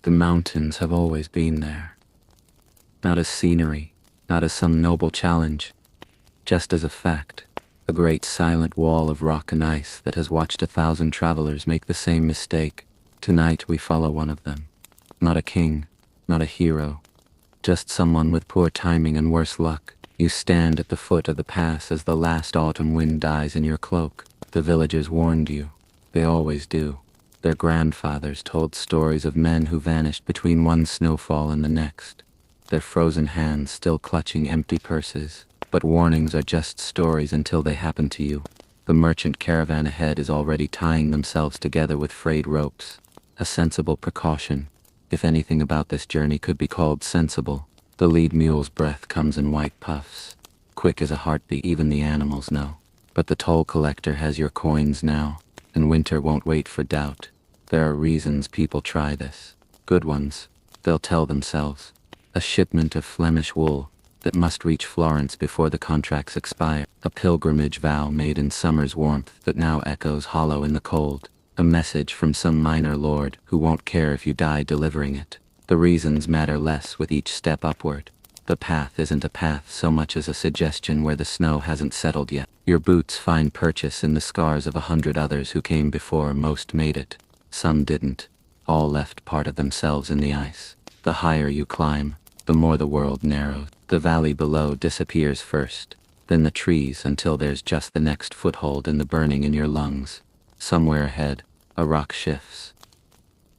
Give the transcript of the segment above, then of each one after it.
The mountains have always been there. Not as scenery, not as some noble challenge, just as a fact, a great silent wall of rock and ice that has watched 1,000 travelers make the same mistake. Tonight we follow one of them. Not a king, not a hero, just someone with poor timing and worse luck. You stand at the foot of the pass as the last autumn wind dies in your cloak. The villagers warned you. They always do. Their grandfathers told stories of men who vanished between one snowfall and the next, their frozen hands still clutching empty purses. But warnings are just stories until they happen to you. The merchant caravan ahead is already tying themselves together with frayed ropes. A sensible precaution, if anything about this journey could be called sensible. The lead mule's breath comes in white puffs. Quick as a heartbeat, even the animals know. But the toll collector has your coins now, and winter won't wait for doubt. There are reasons people try this. Good ones, they'll tell themselves. A shipment of Flemish wool that must reach Florence before the contracts expire. A pilgrimage vow made in summer's warmth that now echoes hollow in the cold. A message from some minor lord who won't care if you die delivering it. The reasons matter less with each step upward. The path isn't a path so much as a suggestion where the snow hasn't settled yet. Your boots find purchase in the scars of 100 others who came before. Most made it. Some didn't. All left part of themselves in the ice. The higher you climb, the more the world narrows. The valley below disappears first, then the trees until there's just the next foothold and the burning in your lungs. Somewhere ahead, a rock shifts.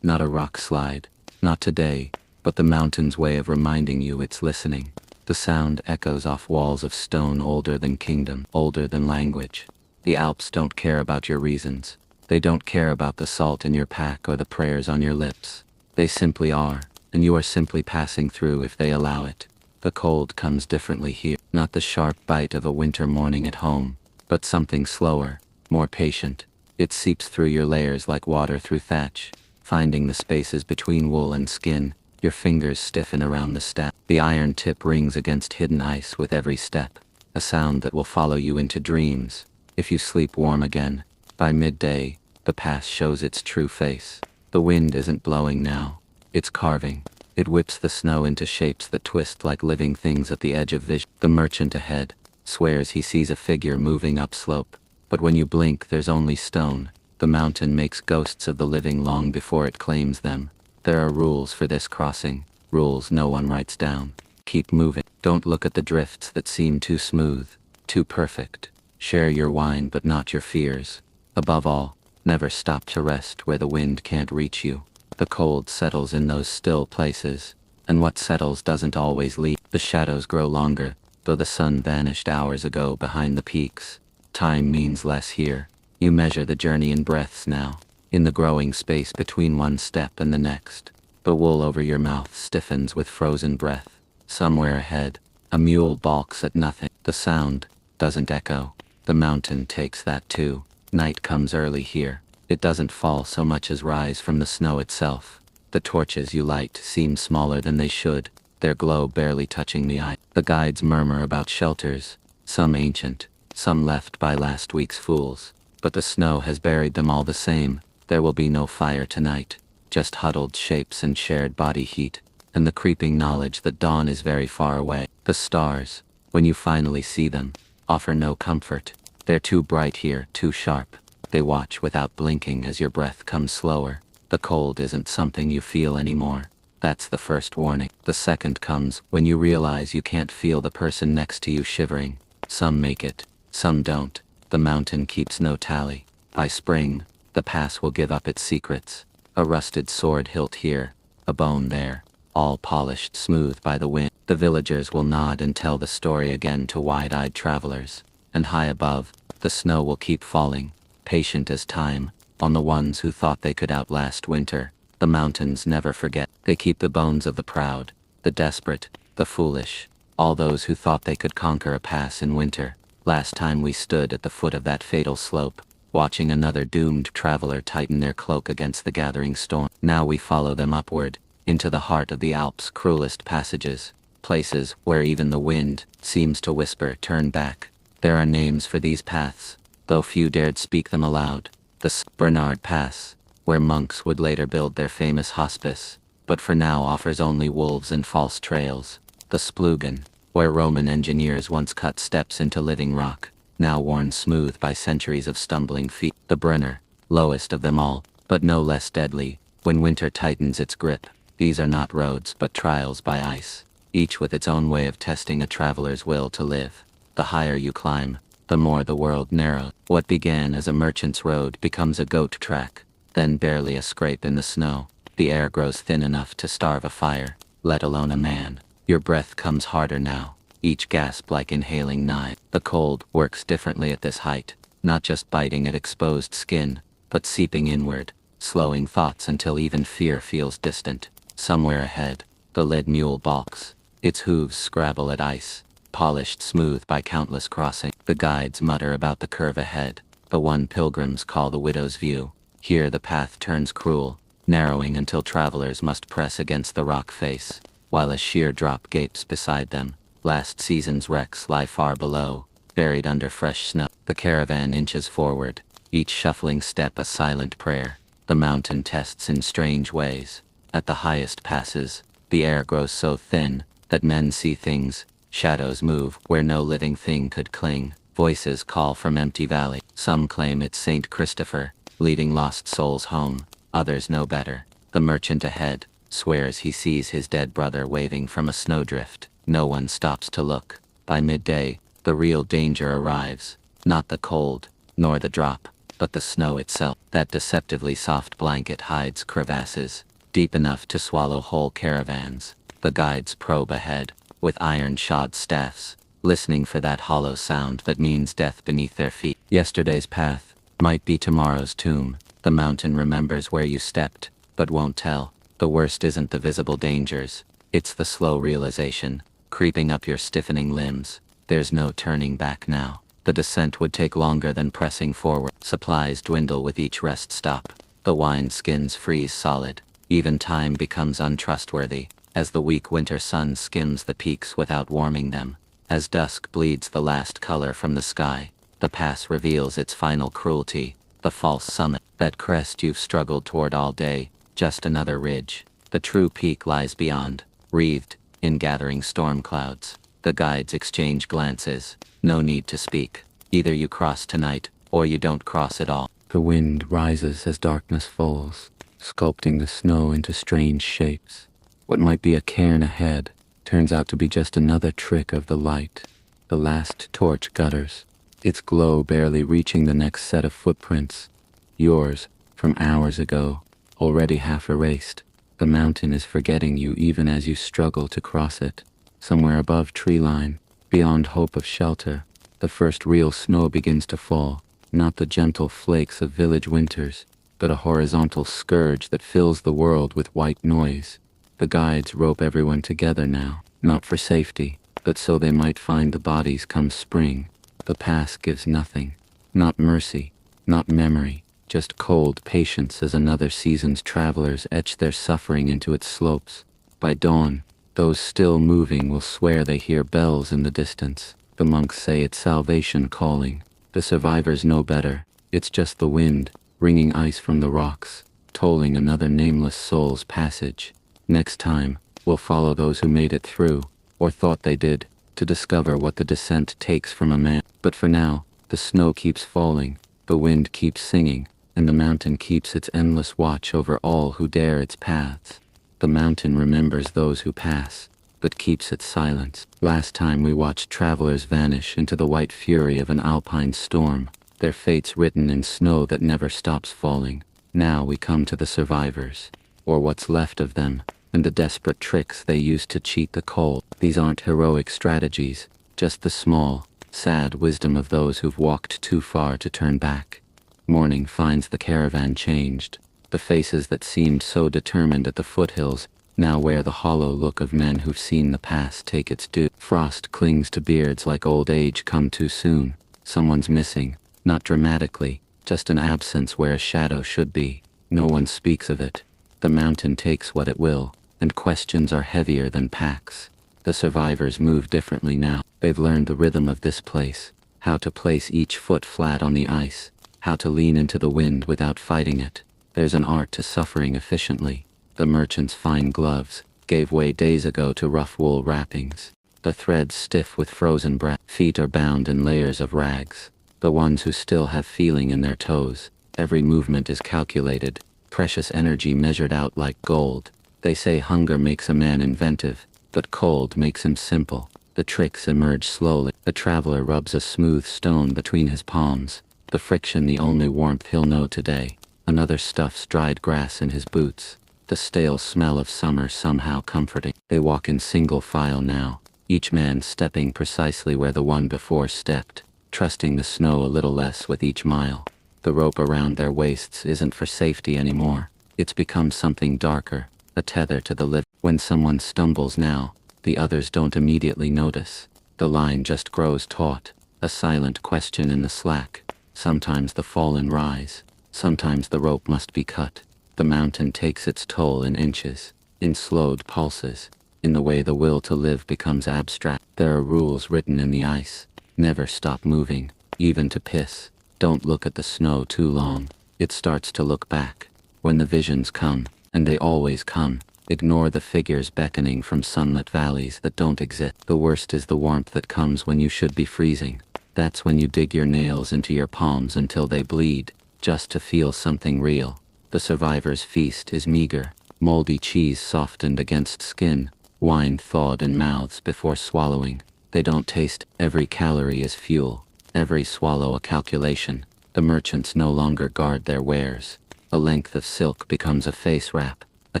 Not a rock slide, not today, but the mountain's way of reminding you it's listening. The sound echoes off walls of stone older than kingdom, older than language. The Alps don't care about your reasons. They don't care about the salt in your pack or the prayers on your lips. They simply are, and you are simply passing through if they allow it. The cold comes differently here, not the sharp bite of a winter morning at home, but something slower, more patient. It seeps through your layers like water through thatch, finding the spaces between wool and skin. Your fingers stiffen around the staff. The iron tip rings against hidden ice with every step, a sound that will follow you into dreams, if you sleep warm again. By midday, the pass shows its true face. The wind isn't blowing now, it's carving. It whips the snow into shapes that twist like living things at the edge of vision. The merchant ahead swears he sees a figure moving upslope, but when you blink there's only stone. The mountain makes ghosts of the living long before it claims them. There are rules for this crossing, rules no one writes down. Keep moving. Don't look at the drifts that seem too smooth, too perfect. Share your wine but not your fears. Above all, never stop to rest where the wind can't reach you. The cold settles in those still places, and what settles doesn't always leave. The shadows grow longer, though the sun vanished hours ago behind the peaks. Time means less here. You measure the journey in breaths now, in the growing space between one step and the next. The wool over your mouth stiffens with frozen breath. Somewhere ahead, a mule balks at nothing. The sound doesn't echo. The mountain takes that too. Night comes early here. It doesn't fall so much as rise from the snow itself. The torches you light seem smaller than they should, their glow barely touching the eye. The guides murmur about shelters, some ancient, some left by last week's fools. But the snow has buried them all the same. There will be no fire tonight, just huddled shapes and shared body heat, and the creeping knowledge that dawn is very far away. The stars, when you finally see them, offer no comfort. They're too bright here, too sharp. They watch without blinking as your breath comes slower. The cold isn't something you feel anymore. That's the first warning. The second comes when you realize you can't feel the person next to you shivering. Some make it, some don't. The mountain keeps no tally. By spring, the pass will give up its secrets. A rusted sword hilt here, a bone there, all polished smooth by the wind. The villagers will nod and tell the story again to wide-eyed travelers. And high above, the snow will keep falling, patient as time, on the ones who thought they could outlast winter. The mountains never forget. They keep the bones of the proud, the desperate, the foolish, all those who thought they could conquer a pass in winter. Last time we stood at the foot of that fatal slope, watching another doomed traveler tighten their cloak against the gathering storm. Now we follow them upward, into the heart of the Alps' cruelest passages, places where even the wind seems to whisper, "Turn back." There are names for these paths, though few dared speak them aloud. The Bernard Pass, where monks would later build their famous hospice. but for now offers only wolves and false trails. The Splugen, where Roman engineers once cut steps into living rock, now worn smooth by centuries of stumbling feet. The Brenner, lowest of them all, but no less deadly, when winter tightens its grip. These are not roads but trials by ice, each with its own way of testing a traveler's will to live. The higher you climb, the more the world narrows. What began as a merchant's road becomes a goat track, then barely a scrape in the snow. The air grows thin enough to starve a fire, let alone a man. Your breath comes harder now, each gasp like inhaling knife. The cold works differently at this height, not just biting at exposed skin, but seeping inward, slowing thoughts until even fear feels distant. Somewhere ahead, the led mule balks, its hooves scrabble at ice, polished smooth by countless crossings. The guides mutter about the curve ahead, the one pilgrims call the widow's view. Here the path turns cruel, narrowing until travelers must press against the rock face, while a sheer drop gapes beside them. Last season's wrecks lie far below, buried under fresh snow. The caravan inches forward, each shuffling step a silent prayer. The mountain tests in strange ways. At the highest passes, the air grows so thin that men see things. Shadows move where no living thing could cling. Voices call from empty valley. Some claim it's Saint Christopher, leading lost souls home. Others know better. The merchant ahead swears he sees his dead brother waving from a snowdrift. No one stops to look. By midday, the real danger arrives. Not the cold, nor the drop, but the snow itself. That deceptively soft blanket hides crevasses, deep enough to swallow whole caravans. The guides probe ahead, with iron-shod staffs, listening for that hollow sound that means death beneath their feet. Yesterday's path might be tomorrow's tomb. The mountain remembers where you stepped, but won't tell. The worst isn't the visible dangers, it's the slow realization, creeping up your stiffening limbs. There's no turning back now. The descent would take longer than pressing forward. Supplies dwindle with each rest stop. The wineskins freeze solid. Even time becomes untrustworthy, as the weak winter sun skims the peaks without warming them. As dusk bleeds the last color from the sky, the pass reveals its final cruelty. The false summit, that crest you've struggled toward all day, just another ridge. The true peak lies beyond, wreathed in gathering storm clouds. The guides exchange glances. No need to speak. Either you cross tonight, or you don't cross at all. The wind rises as darkness falls, sculpting the snow into strange shapes. What might be a cairn ahead turns out to be just another trick of the light. The last torch gutters, its glow barely reaching the next set of footprints. Yours, from hours ago, already half erased. The mountain is forgetting you even as you struggle to cross it. Somewhere above treeline, beyond hope of shelter, the first real snow begins to fall. Not the gentle flakes of village winters, but a horizontal scourge that fills the world with white noise. The guides rope everyone together now, not for safety, but so they might find the bodies come spring. The pass gives nothing. Not mercy, not memory, just cold patience as another season's travelers etch their suffering into its slopes. By dawn, those still moving will swear they hear bells in the distance. The monks say it's salvation calling. The survivors know better. It's just the wind, wringing ice from the rocks, tolling another nameless soul's passage. Next time, we'll follow those who made it through, or thought they did, to discover what the descent takes from a man. But for now, the snow keeps falling, the wind keeps singing, and the mountain keeps its endless watch over all who dare its paths. The mountain remembers those who pass, but keeps its silence. Last time we watched travelers vanish into the white fury of an alpine storm, their fates written in snow that never stops falling. Now we come to the survivors, or what's left of them, and the desperate tricks they used to cheat the cold. These aren't heroic strategies, just the small, sad wisdom of those who've walked too far to turn back. Morning finds the caravan changed. The faces that seemed so determined at the foothills now wear the hollow look of men who've seen the past take its due. Frost clings to beards like old age come too soon. Someone's missing, not dramatically, just an absence where a shadow should be. No one speaks of it. The mountain takes what it will, and questions are heavier than packs. The survivors move differently now. They've learned the rhythm of this place, how to place each foot flat on the ice, how to lean into the wind without fighting it. There's an art to suffering efficiently, The merchant's fine gloves gave way days ago to rough wool wrappings. The threads stiff with frozen breath. Feet are bound in layers of rags. The ones who still have feeling in their toes. Every movement is calculated, precious energy measured out like gold. They say hunger makes a man inventive, but cold makes him simple. The tricks emerge slowly. The traveler rubs a smooth stone between his palms. The friction the only warmth he'll know today. Another stuffs dried grass in his boots. The stale smell of summer somehow comforting. They walk in single file now, each man stepping precisely where the one before stepped, trusting the snow a little less with each mile. The rope around their waists isn't for safety anymore. It's become something darker, a tether to the living. When someone stumbles now, the others don't immediately notice. The line just grows taut, a silent question in the slack. Sometimes the fallen rise. Sometimes the rope must be cut. The mountain takes its toll in inches, in slowed pulses, in the way the will to live becomes abstract. There are rules written in the ice. Never stop moving, even to piss. Don't look at the snow too long. It starts to look back. When the visions come, and they always come, ignore the figures beckoning from sunlit valleys that don't exist. The worst is the warmth that comes when you should be freezing. That's when you dig your nails into your palms until they bleed, just to feel something real. The survivor's feast is meager, moldy cheese softened against skin, wine thawed in mouths before swallowing. They don't taste. Every calorie is fuel, every swallow a calculation. The merchants no longer guard their wares. A length of silk becomes a face wrap. A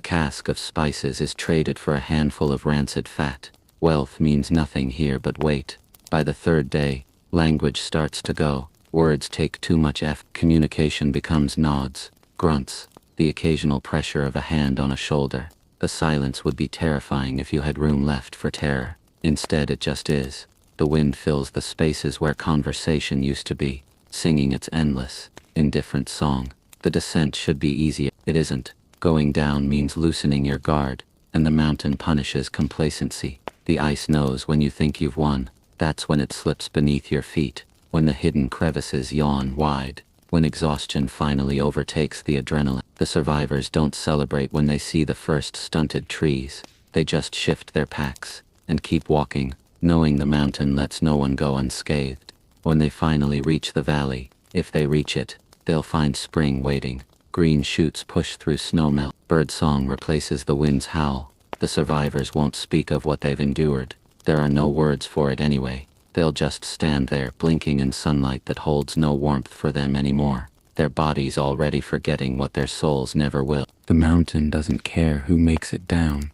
cask of spices is traded for a handful of rancid fat. Wealth means nothing here but weight. By the third day, language starts to go. Words take too much effort. Communication becomes nods, grunts, the occasional pressure of a hand on a shoulder. The silence would be terrifying if you had room left for terror. Instead, it just is. The wind fills the spaces where conversation used to be, singing its endless, indifferent song. The descent should be easier. It isn't. Going down means loosening your guard, and the mountain punishes complacency. The ice knows when you think you've won. That's when it slips beneath your feet, when the hidden crevices yawn wide, when exhaustion finally overtakes the adrenaline. The survivors don't celebrate when they see the first stunted trees. They just shift their packs and keep walking, knowing the mountain lets no one go unscathed. When they finally reach the valley, if they reach it, they'll find spring waiting. Green shoots push through snowmelt. Birdsong replaces the wind's howl. The survivors won't speak of what they've endured. There are no words for it anyway. They'll just stand there blinking in sunlight that holds no warmth for them anymore. Their bodies already forgetting what their souls never will. The mountain doesn't care who makes it down.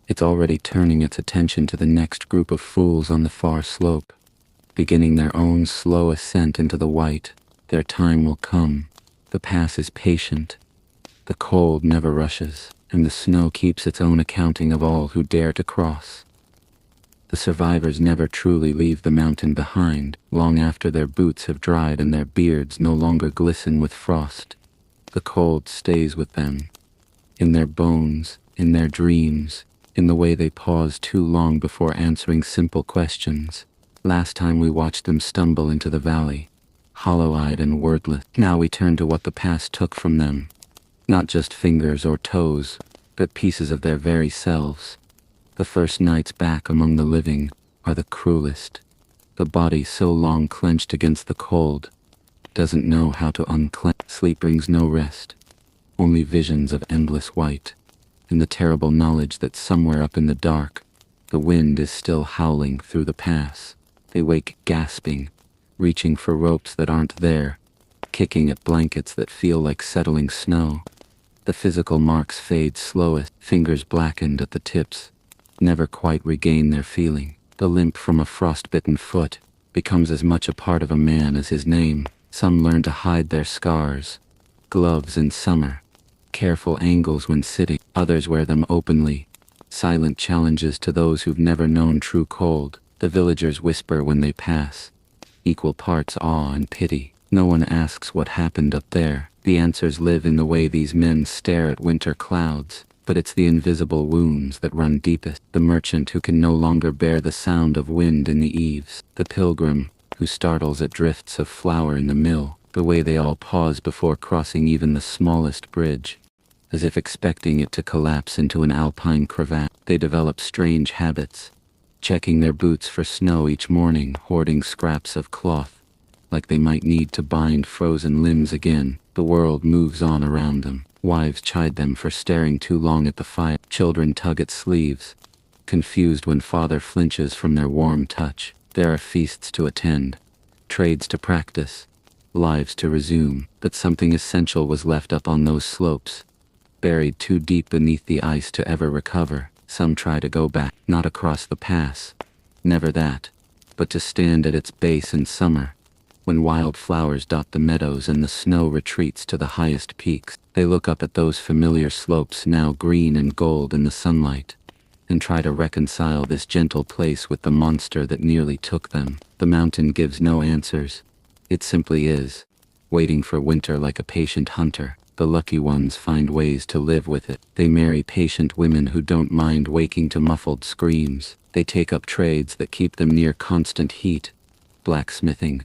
It's already turning its attention to the next group of fools on the far slope, beginning their own slow ascent into the white. Their time will come. The pass is patient. The cold never rushes, and the snow keeps its own accounting of all who dare to cross. The survivors never truly leave the mountain behind, long after their boots have dried and their beards no longer glisten with frost. The cold stays with them, in their bones, in their dreams, in the way they pause too long before answering simple questions. Last time we watched them stumble into the valley, hollow-eyed and wordless. Now we turn to what the past took from them. Not just fingers or toes, but pieces of their very selves. The first nights back among the living are the cruelest. The body so long clenched against the cold doesn't know how to unclench. Sleep brings no rest, only visions of endless white, and the terrible knowledge that somewhere up in the dark, the wind is still howling through the pass. They wake gasping, reaching for ropes that aren't there, kicking at blankets that feel like settling snow. The physical marks fade slowest, fingers blackened at the tips, never quite regain their feeling. The limp from a frostbitten foot becomes as much a part of a man as his name. Some learn to hide their scars. Gloves in summer, careful angles when sitting. Others wear them openly, silent challenges to those who've never known true cold. The villagers whisper when they pass, equal parts awe and pity. No one asks what happened up there. The answers live in the way these men stare at winter clouds. But it's the invisible wounds that run deepest. The merchant who can no longer bear the sound of wind in the eaves. The pilgrim who startles at drifts of flour in the mill. The way they all pause before crossing even the smallest bridge. as if expecting it to collapse into an alpine crevasse. They develop strange habits, checking their boots for snow each morning, hoarding scraps of cloth, like they might need to bind frozen limbs again. The world moves on around them. Wives chide them for staring too long at the fire. Children tug at sleeves, confused when father flinches from their warm touch. There are feasts to attend, trades to practice, lives to resume, but something essential was left up on those slopes, buried too deep beneath the ice to ever recover. Some try to go back, not across the pass, never that, but to stand at its base in summer, when wild flowers dot the meadows and the snow retreats to the highest peaks. They look up at those familiar slopes now green and gold in the sunlight, and try to reconcile this gentle place with the monster that nearly took them. The mountain gives no answers. It simply is, waiting for winter like a patient hunter. The lucky ones find ways to live with it. They marry patient women who don't mind waking to muffled screams. They take up trades that keep them near constant heat, blacksmithing,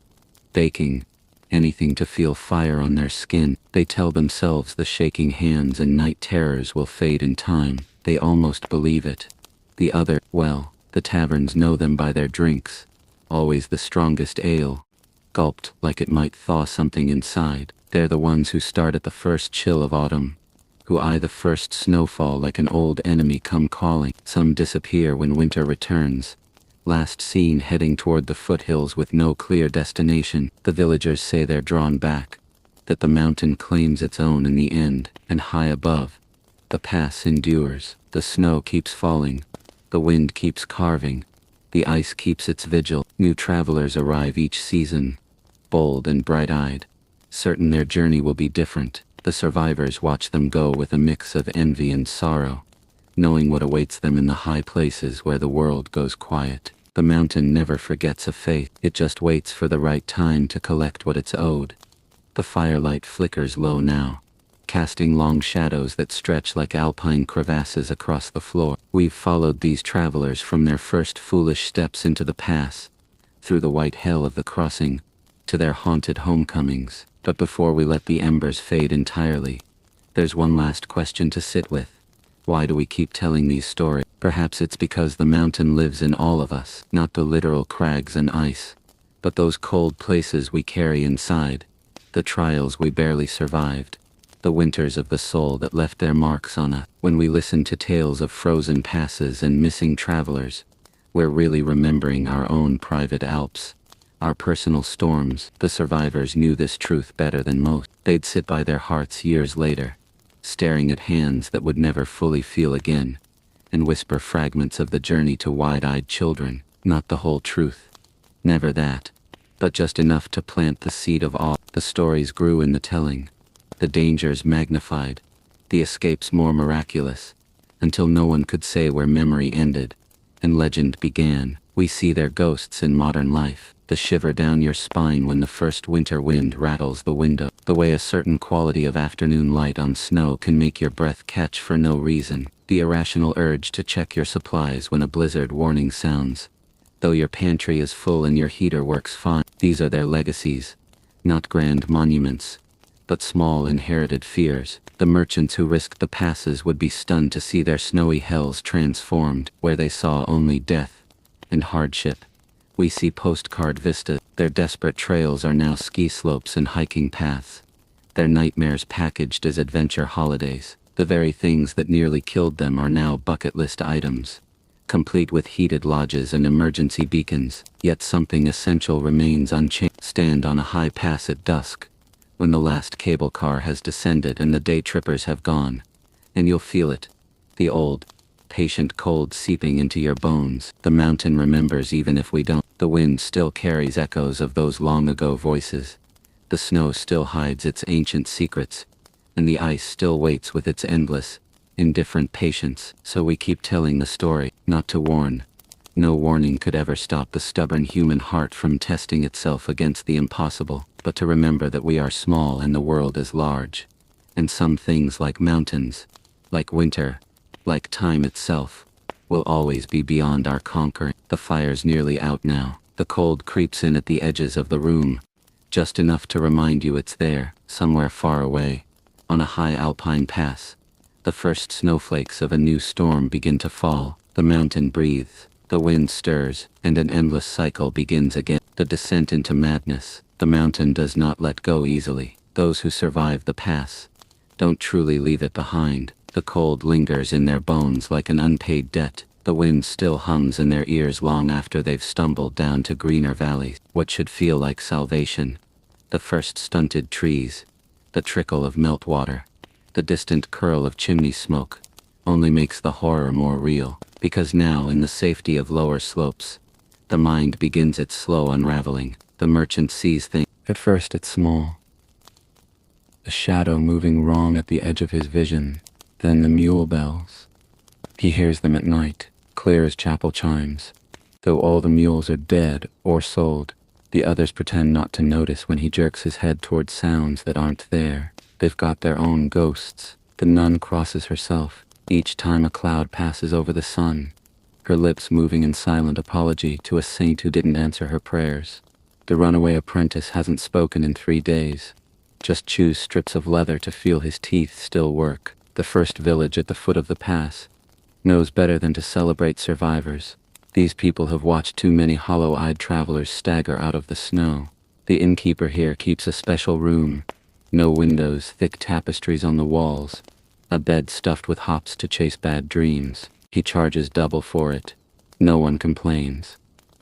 baking, anything to feel fire on their skin. They tell themselves the shaking hands and night terrors will fade in time. They almost believe it. Well, the taverns know them by their drinks. Always the strongest ale, gulped like it might thaw something inside. They're the ones who start at the first chill of autumn, who eye the first snowfall like an old enemy come calling. Some disappear when winter returns, last seen heading toward the foothills with no clear destination. The villagers say they're drawn back, that the mountain claims its own in the end, and high above, the pass endures. The snow keeps falling, the wind keeps carving, the ice keeps its vigil. New travelers arrive each season, bold and bright-eyed, certain their journey will be different. The survivors watch them go with a mix of envy and sorrow, knowing what awaits them in the high places where the world goes quiet. The mountain never forgets a faith. It just waits for the right time to collect what it's owed. The firelight flickers low now, casting long shadows that stretch like alpine crevasses across the floor. We've followed these travelers from their first foolish steps into the pass, through the white hell of the crossing, to their haunted homecomings. But before we let the embers fade entirely, there's one last question to sit with. Why do we keep telling these stories? Perhaps it's because the mountain lives in all of us, not the literal crags and ice, but those cold places we carry inside, the trials we barely survived, the winters of the soul that left their marks on us. When we listen to tales of frozen passes and missing travelers, we're really remembering our own private Alps, our personal storms. The survivors knew this truth better than most. They'd sit by their hearts years later, staring at hands that would never fully feel again, and whisper fragments of the journey to wide-eyed children. Not the whole truth, never that, but just enough to plant the seed of awe. The stories grew in the telling, the dangers magnified, the escapes more miraculous, until no one could say where memory ended and legend began. We see their ghosts in modern life, the shiver down your spine when the first winter wind rattles the window, the way a certain quality of afternoon light on snow can make your breath catch for no reason, the irrational urge to check your supplies when a blizzard warning sounds, though your pantry is full and your heater works fine. These are their legacies, not grand monuments, but small inherited fears. The merchants who risked the passes would be stunned to see their snowy hells transformed, where they saw only death and hardship. We see postcard vistas. Their desperate trails are now ski slopes and hiking paths, their nightmares packaged as adventure holidays. The very things that nearly killed them are now bucket list items, complete with heated lodges and emergency beacons. Yet something essential remains unchanged. Stand on a high pass at dusk, when the last cable car has descended and the day trippers have gone, and you'll feel it, the old, patient cold seeping into your bones. The mountain remembers even if we don't. The wind still carries echoes of those long ago voices. The snow still hides its ancient secrets, and the ice still waits with its endless, indifferent patience. So we keep telling the story, not to warn. No warning could ever stop the stubborn human heart from testing itself against the impossible, but to remember that we are small and the world is large. And some things like mountains, like winter, like time itself, will always be beyond our conquering. The fire's nearly out now. The cold creeps in at the edges of the room, just enough to remind you it's there, somewhere far away, on a high alpine pass, The first snowflakes of a new storm begin to fall. The mountain breathes, the wind stirs, and an endless cycle begins again. The descent into madness. The mountain does not let go easily. Those who survive the pass don't truly leave it behind. The cold lingers in their bones like an unpaid debt. The wind still hums in their ears long after they've stumbled down to greener valleys. What should feel like salvation? The first stunted trees, the trickle of meltwater, the distant curl of chimney smoke, only makes the horror more real, because now in the safety of lower slopes, the mind begins its slow unraveling. The merchant sees things. At first it's small, a shadow moving wrong at the edge of his vision, then the mule bells. He hears them at night, clear as chapel chimes. Though all the mules are dead or sold, the others pretend not to notice when he jerks his head towards sounds that aren't there. They've got their own ghosts. The nun crosses herself, each time a cloud passes over the sun, her lips moving in silent apology to a saint who didn't answer her prayers. The runaway apprentice hasn't spoken in 3 days, just chews strips of leather to feel his teeth still work. The first village at the foot of the pass knows better than to celebrate survivors. These people have watched too many hollow-eyed travelers stagger out of the snow. The innkeeper here keeps a special room. No windows, thick tapestries on the walls, a bed stuffed with hops to chase bad dreams. He charges double for it. No one complains.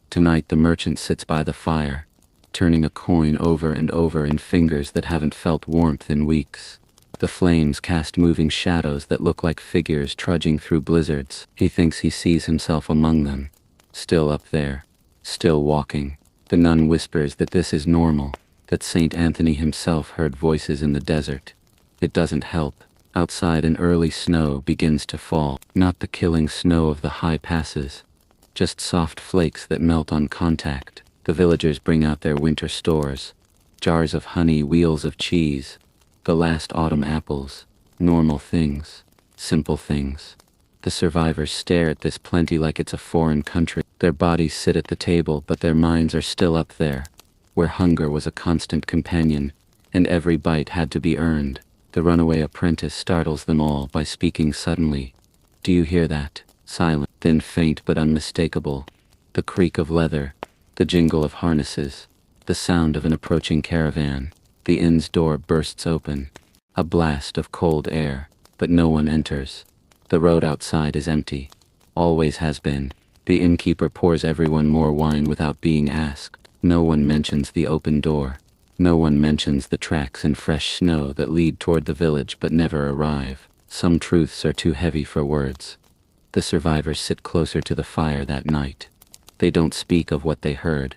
Tonight the merchant sits by the fire, turning a coin over and over in fingers that haven't felt warmth in weeks. The flames cast moving shadows that look like figures trudging through blizzards. He thinks he sees himself among them, still up there, still walking. The nun whispers that this is normal, that Saint Anthony himself heard voices in the desert. It doesn't help. Outside an early snow begins to fall, not the killing snow of the high passes, just soft flakes that melt on contact. The villagers bring out their winter stores, jars of honey, wheels of cheese, the last autumn apples, normal things, simple things. The survivors stare at this plenty like it's a foreign country. Their bodies sit at the table, but their minds are still up there, where hunger was a constant companion, and every bite had to be earned. The runaway apprentice startles them all by speaking suddenly. Do you hear that? Silent, then faint but unmistakable. The creak of leather, the jingle of harnesses, the sound of an approaching caravan. The inn's door bursts open. A blast of cold air, but no one enters. The road outside is empty. Always has been. The innkeeper pours everyone more wine without being asked. No one mentions the open door. No one mentions the tracks in fresh snow that lead toward the village but never arrive. Some truths are too heavy for words. The survivors sit closer to the fire that night. They don't speak of what they heard.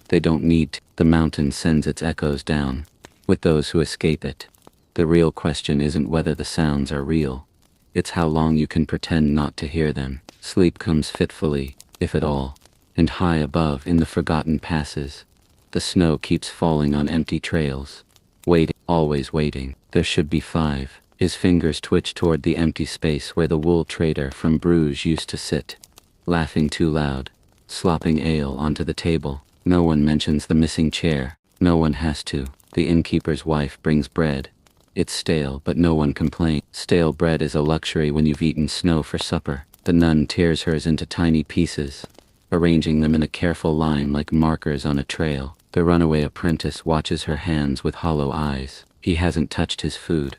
They don't need to. The mountain sends its echoes down, with those who escape it. The real question isn't whether the sounds are real. It's how long you can pretend not to hear them. Sleep comes fitfully, if at all, and high above in the forgotten passes. The snow keeps falling on empty trails. Waiting, always waiting. There should be 5. His fingers twitch toward the empty space where the wool trader from Bruges used to sit, laughing too loud, slopping ale onto the table. No one mentions the missing chair. No one has to. The innkeeper's wife brings bread. It's stale, but no one complains. Stale bread is a luxury when you've eaten snow for supper. The nun tears hers into tiny pieces, arranging them in a careful line like markers on a trail. The runaway apprentice watches her hands with hollow eyes. He hasn't touched his food.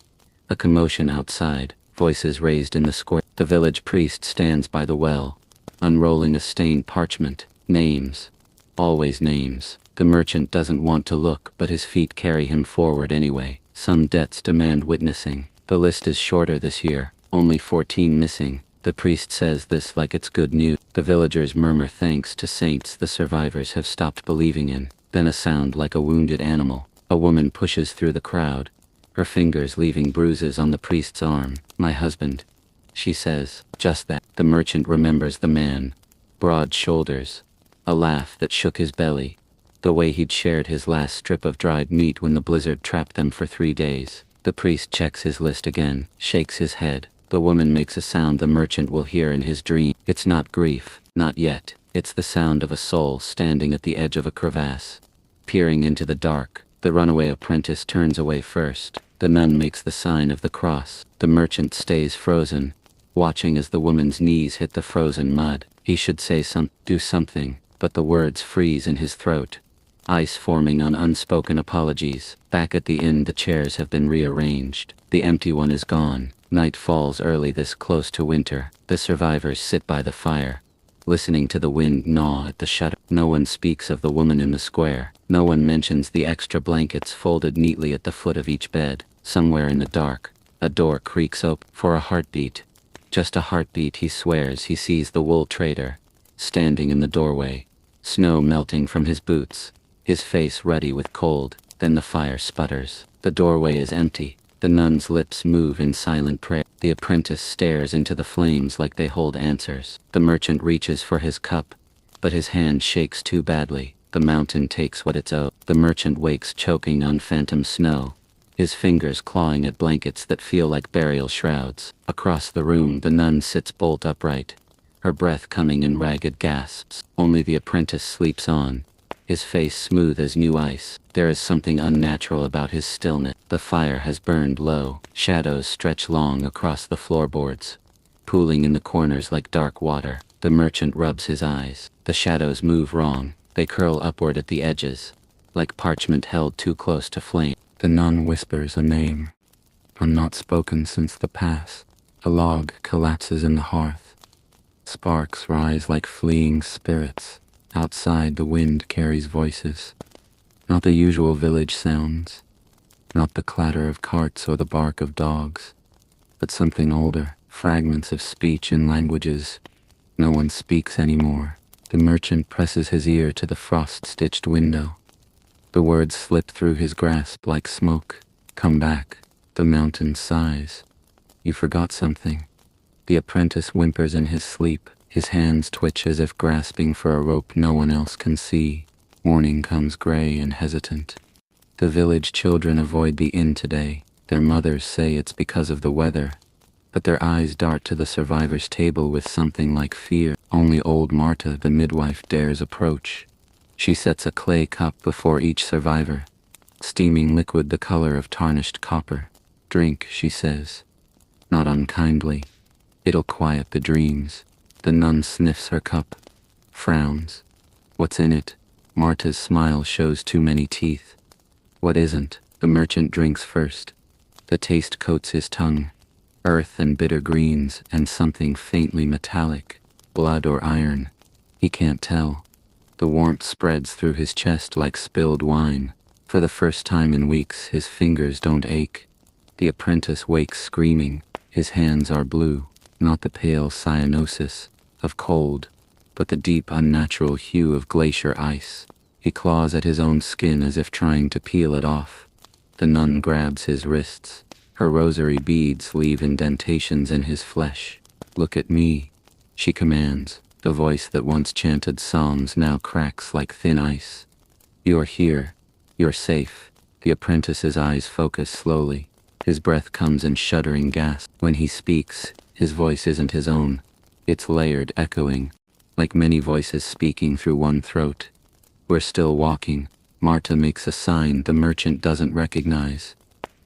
A commotion outside, voices raised in the square. The village priest stands by the well, unrolling a stained parchment. Names. Always names. The merchant doesn't want to look, but his feet carry him forward anyway. Some debts demand witnessing. The list is shorter this year, only 14 missing. The priest says this like it's good news. The villagers murmur thanks to saints the survivors have stopped believing in. Then a sound like a wounded animal. A woman pushes through the crowd, her fingers leaving bruises on the priest's arm. My husband, she says. Just that. The merchant remembers the man. Broad shoulders. A laugh that shook his belly. The way he'd shared his last strip of dried meat when the blizzard trapped them for 3 days. The priest checks his list again, shakes his head. The woman makes a sound the merchant will hear in his dream. It's not grief, not yet. It's the sound of a soul standing at the edge of a crevasse, peering into the dark. The runaway apprentice turns away first. The nun makes the sign of the cross. The merchant stays frozen, watching as the woman's knees hit the frozen mud. He should say do something, but the words freeze in his throat. Ice forming on unspoken apologies. Back at the inn, the chairs have been rearranged. The empty one is gone. Night falls early this close to winter. The survivors sit by the fire, listening to the wind gnaw at the shutter. No one speaks of the woman in the square. No one mentions the extra blankets folded neatly at the foot of each bed. Somewhere in the dark, a door creaks open. For a heartbeat, just a heartbeat, he swears he sees the wool trader, standing in the doorway, snow melting from his boots, his face ruddy with cold. Then the fire sputters. The doorway is empty. The nun's lips move in silent prayer. The apprentice stares into the flames like they hold answers. The merchant reaches for his cup, but his hand shakes too badly. The mountain takes what it's owed. The merchant wakes choking on phantom snow, his fingers clawing at blankets that feel like burial shrouds. Across the room, the nun sits bolt upright, her breath coming in ragged gasps. Only the apprentice sleeps on, his face smooth as new ice. There is something unnatural about his stillness. The fire has burned low. Shadows stretch long across the floorboards, pooling in the corners like dark water. The merchant rubs his eyes. The shadows move wrong. They curl upward at the edges, like parchment held too close to flame. The nun whispers a name, not spoken since the past. A log collapses in the hearth. Sparks rise like fleeing spirits. Outside, the wind carries voices. Not the usual village sounds, not the clatter of carts or the bark of dogs, but something older, fragments of speech in languages no one speaks anymore. The merchant presses his ear to the frost-stitched window. The words slip through his grasp like smoke. Come back. The mountain sighs. You forgot something. The apprentice whimpers in his sleep. His hands twitch as if grasping for a rope no one else can see. Morning comes gray and hesitant. The village children avoid the inn today. Their mothers say it's because of the weather, but their eyes dart to the survivors' table with something like fear. Only old Marta, the midwife, dares approach. She sets a clay cup before each survivor, steaming liquid the color of tarnished copper. Drink, she says, not unkindly. It'll quiet the dreams. The nun sniffs her cup, frowns. What's in it? Marta's smile shows too many teeth. What isn't? The merchant drinks first. The taste coats his tongue. Earth and bitter greens and something faintly metallic. Blood or iron. He can't tell. The warmth spreads through his chest like spilled wine. For the first time in weeks, his fingers don't ache. The apprentice wakes screaming. His hands are blue. Not the pale cyanosis of cold, but the deep unnatural hue of glacier ice. He claws at his own skin as if trying to peel it off. The nun grabs his wrists. Her rosary beads leave indentations in his flesh. Look at me, she commands. The voice that once chanted psalms now cracks like thin ice. You're here. You're safe. The apprentice's eyes focus slowly. His breath comes in shuddering gasps. When he speaks, his voice isn't his own. It's layered, echoing, like many voices speaking through one throat. We're still walking. Marta makes a sign the merchant doesn't recognize.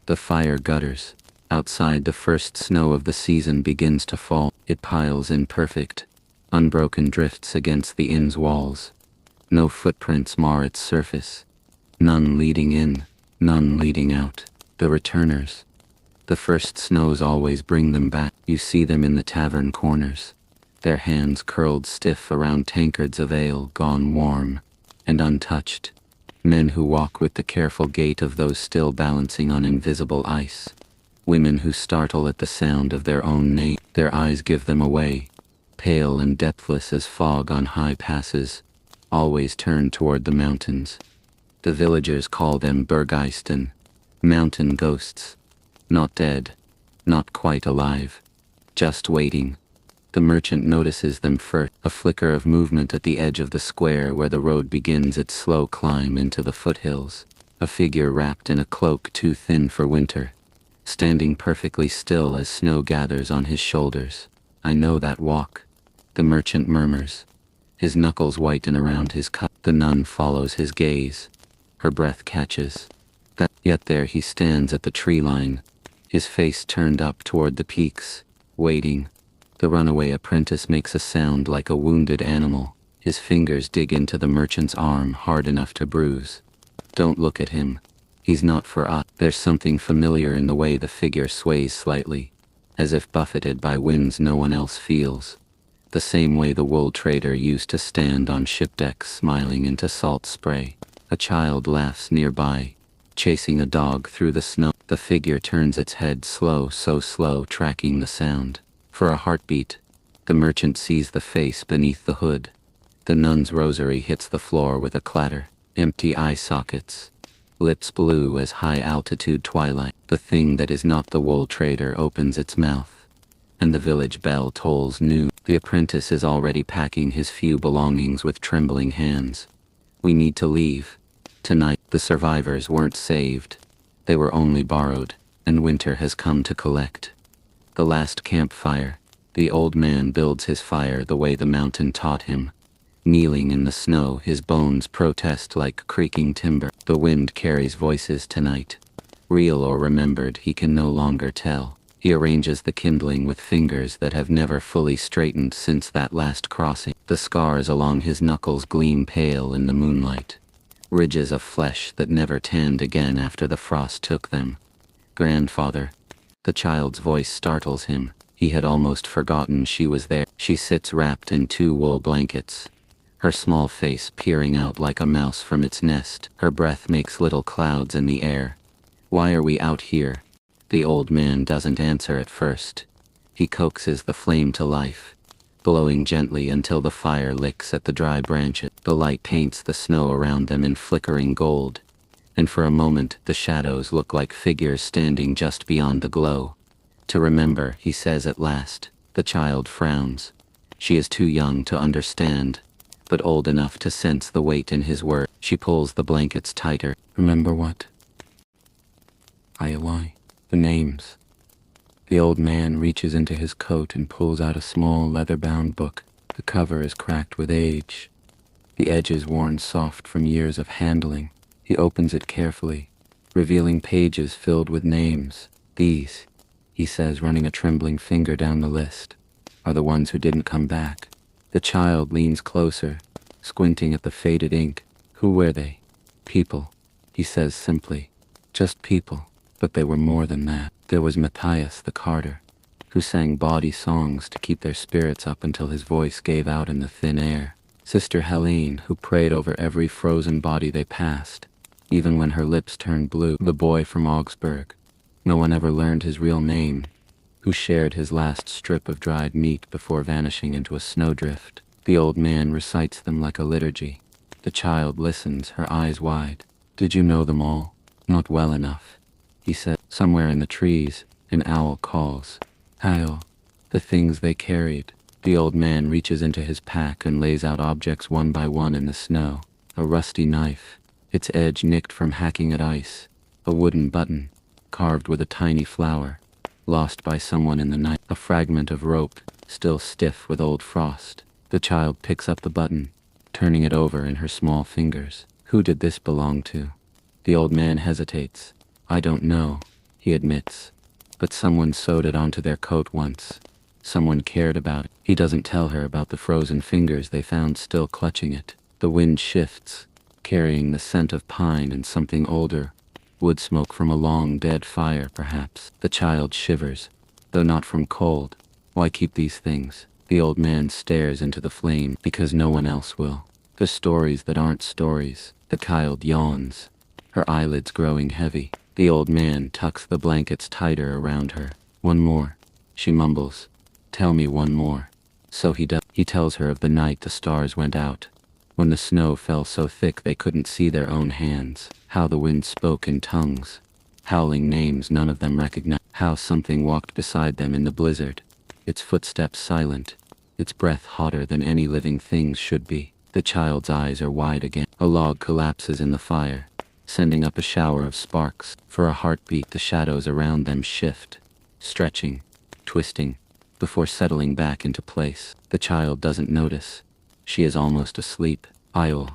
The fire gutters. Outside, the first snow of the season begins to fall. It piles in perfect, unbroken drifts against the inn's walls. No footprints mar its surface. None leading in, none leading out. The returners. The first snows always bring them back. You see them in the tavern corners, their hands curled stiff around tankards of ale gone warm and untouched. Men who walk with the careful gait of those still balancing on invisible ice. Women who startle at the sound of their own name. Their eyes give them away, pale and depthless as fog on high passes, always turned toward the mountains. The villagers call them Bergeisten, mountain ghosts. Not dead, not quite alive, just waiting. The merchant notices them first, a flicker of movement at the edge of the square where the road begins its slow climb into the foothills. A figure wrapped in a cloak too thin for winter, standing perfectly still as snow gathers on his shoulders. I know that walk, the merchant murmurs, his knuckles whiten around his cup. The nun follows his gaze. Her breath catches. Yet there he stands at the tree line, his face turned up toward the peaks, waiting. The runaway apprentice makes a sound like a wounded animal. His fingers dig into the merchant's arm hard enough to bruise. Don't look at him. He's not for us. There's something familiar in the way the figure sways slightly, as if buffeted by winds no one else feels. The same way the wool trader used to stand on ship decks smiling into salt spray. A child laughs nearby, chasing a dog through the snow. The figure turns its head so slow, tracking the sound. For a heartbeat, the merchant sees the face beneath the hood. The nun's rosary hits the floor with a clatter. Empty eye sockets, lips blue as high-altitude twilight. The thing that is not the wool trader opens its mouth, and the village bell tolls noon. The apprentice is already packing his few belongings with trembling hands. We need to leave. Tonight, the survivors weren't saved. They were only borrowed, and winter has come to collect. The last campfire. The old man builds his fire the way the mountain taught him. Kneeling in the snow, his bones protest like creaking timber. The wind carries voices tonight. Real or remembered, he can no longer tell. He arranges the kindling with fingers that have never fully straightened since that last crossing. The scars along his knuckles gleam pale in the moonlight. Ridges of flesh that never tanned again after the frost took them. Grandfather. The child's voice startles him. He had almost forgotten she was there. She sits wrapped in 2 wool blankets, her small face peering out like a mouse from its nest. Her breath makes little clouds in the air. Why are we out here? The old man doesn't answer at first. He coaxes the flame to life, blowing gently until the fire licks at the dry branches. The light paints the snow around them in flickering gold, and for a moment the shadows look like figures standing just beyond the glow. To remember, he says at last. The child frowns. She is too young to understand, but old enough to sense the weight in his word. She pulls the blankets tighter. Remember what? Why? The names. The old man reaches into his coat and pulls out a small leather-bound book. The cover is cracked with age, the edges worn soft from years of handling. He opens it carefully, revealing pages filled with names. These, he says, running a trembling finger down the list, are the ones who didn't come back. The child leans closer, squinting at the faded ink. Who were they? People, he says simply. Just people. But they were more than that. There was Matthias the carter, who sang bawdy songs to keep their spirits up until his voice gave out in the thin air. Sister Helene, who prayed over every frozen body they passed, even when her lips turned blue. The boy from Augsburg, no one ever learned his real name, who shared his last strip of dried meat before vanishing into a snowdrift. The old man recites them like a liturgy. The child listens, her eyes wide. Did you know them all? Not well enough, he said. Somewhere in the trees, an owl calls. Hail. The things they carried. The old man reaches into his pack and lays out objects one by one in the snow. A rusty knife, its edge nicked from hacking at ice. A wooden button, carved with a tiny flower, lost by someone in the night. A fragment of rope, still stiff with old frost. The child picks up the button, turning it over in her small fingers. Who did this belong to? The old man hesitates. I don't know, he admits, but someone sewed it onto their coat once. Someone cared about it. He doesn't tell her about the frozen fingers they found still clutching it. The wind shifts, carrying the scent of pine and something older. Wood smoke from a long dead fire, perhaps. The child shivers, though not from cold. Why keep these things? The old man stares into the flame. Because no one else will. The stories that aren't stories. The child yawns, her eyelids growing heavy. The old man tucks the blankets tighter around her. One more, she mumbles. Tell me one more. So he does. He tells her of the night the stars went out, when the snow fell so thick they couldn't see their own hands. How the wind spoke in tongues, howling names none of them recognized. How something walked beside them in the blizzard, its footsteps silent, its breath hotter than any living thing's should be. The child's eyes are wide again. A log collapses in the fire, sending up a shower of sparks. For a heartbeat, the shadows around them shift, stretching, twisting, before settling back into place. The child doesn't notice. She is almost asleep. Ayol,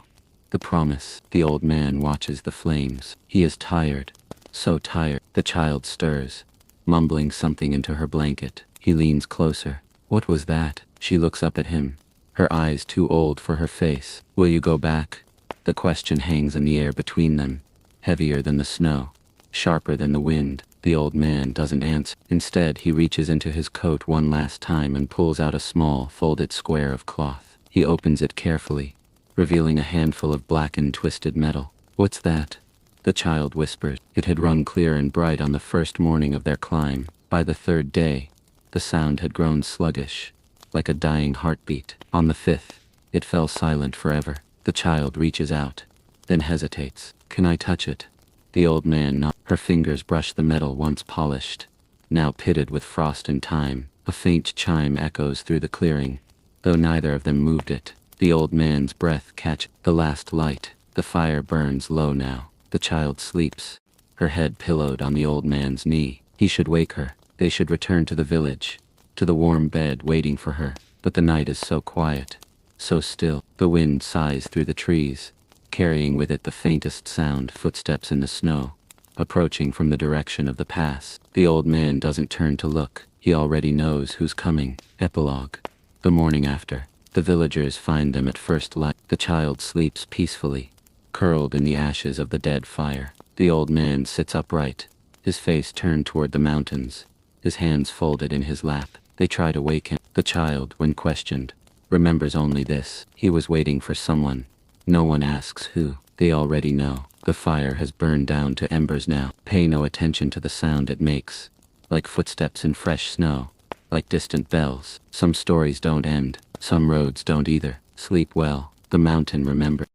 The promise. The old man watches the flames. He is tired. So tired. The child stirs, mumbling something into her blanket. He leans closer. What was that? She looks up at him, her eyes too old for her face. Will you go back? The question hangs in the air between them, heavier than the snow, sharper than the wind. The old man doesn't answer. Instead, he reaches into his coat one last time and pulls out a small, folded square of cloth. He opens it carefully, revealing a handful of blackened, twisted metal. What's that? The child whispers. It had run clear and bright on the first morning of their climb. By the third day, the sound had grown sluggish, like a dying heartbeat. On the fifth, it fell silent forever. The child reaches out, then hesitates. Can I touch it? The old man nods. Her fingers brush the metal once polished, now pitted with frost and time. A faint chime echoes through the clearing, though neither of them moved it. The old man's breath catches the last light. The fire burns low now. The child sleeps, her head pillowed on the old man's knee. He should wake her. They should return to the village, to the warm bed waiting for her. But the night is so quiet, so still. The wind sighs through the trees, carrying with it the faintest sound. Footsteps in the snow, approaching from the direction of the pass. The old man doesn't turn to look. He already knows who's coming. Epilogue. The morning after, the villagers find them at first light. The child sleeps peacefully, curled in the ashes of the dead fire. The old man sits upright, his face turned toward the mountains, his hands folded in his lap. They try to wake him. The child, when questioned, remembers only this: he was waiting for someone. No one asks who. They already know. The fire has burned down to embers now. Pay no attention to the sound it makes, like footsteps in fresh snow, like distant bells. Some stories don't end, some roads don't either. Sleep well. The mountain remembers.